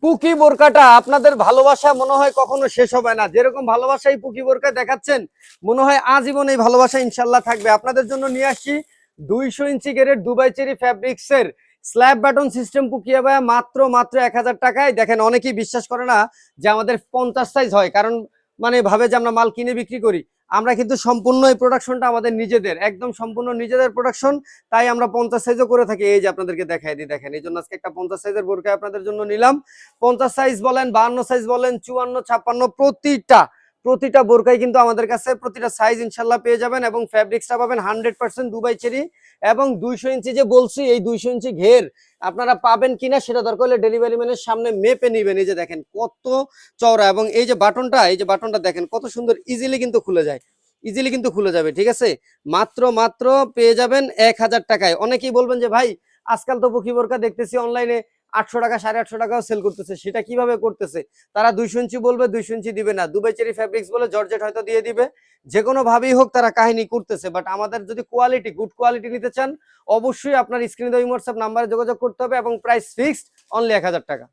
পুকি বোরকাটা আপনাদের ভালোবাসা মনে হয় কখনো শেষ হবে না। যেরকম ভালোবাসা এই পুকি বোরকা দেখাচ্ছেন, মনে হয় আজীবন এই ভালোবাসা ইনশাল্লাহ থাকবে। আপনাদের জন্য নিয়ে আসছি 200 ইঞ্চি গ্রেড দুবাই চেরি ফ্যাব্রিক্স এর স্ল্যাব বাটন সিস্টেম পুকিয়া ভাইয়া মাত্র মাত্র 1000 টাকায়। দেখেন অনেকেই বিশ্বাস করে না যে আমাদের 50 সাইজ হয়, কারণ মানে ভাবে যে আমরা মাল কিনে বিক্রি করি। আমরা কিন্তু সম্পূর্ণ এই প্রোডাকশনটা আমাদের নিজেদের, একদম সম্পূর্ণ নিজেদের প্রোডাকশন। তাই আমরা 50 সাইজও করে থাকি। এই যে আপনাদেরকে দেখাই দিই, দেখেন এই জন্য আজকে একটা 50 সাইজের বোরকা আপনাদের জন্য নিলাম। 50 সাইজ বলেন, 52 সাইজ বলেন, 54, 56, প্রতিটা বোরকাই কিন্তু আমাদের কাছে প্রতিটা সাইজ ইনশাল্লাহ পেয়ে যাবেন। এবং ফ্যাব্রিক্সটা পাবেন 100% দুবাই চেরি। এবং 200 ইঞ্চি যে বলছি, এই 200 ইঞ্চি ঘের আপনারা পাবেন কিনা সেটা দরকার হলে ডেলিভারি ম্যানের সামনে মেপে নিবেন। এই যে দেখেন কত চওড়া, এবং এই যে বাটনটা দেখেন কত সুন্দর, ইজিলি কিন্তু খুলে যায়, ইজিলি কিন্তু খুলে যাবে। ঠিক আছে, মাত্র মাত্র পেয়ে যাবেন 1000 টাকায়। অনেকেই বলবেন যে ভাই আজকাল তো পুকি বোরকা দেখতেছি অনলাইনে 800 টাকা 850 টাকাও সেল করতেছে, সেটা কিভাবে করতেছে? তারা 200 ইঞ্চি বলবে, 200 ইঞ্চি দিবে না। দুবাই চেরি ফ্যাব্রিক্স বলে জর্জেট হয়তো দিয়ে দিবে, যে কোনো ভাবেই হোক তারা কাহিনী করতেছে। বাট আমাদের যদি কোয়ালিটি, গুড কোয়ালিটি নিতে চান, অবশ্যই আপনার স্ক্রিনে দেওয়া হোয়াটসঅ্যাপ নাম্বারে যোগাযোগ করতে হবে, এবং প্রাইস ফিক্সড অনলি 1000 টাকা।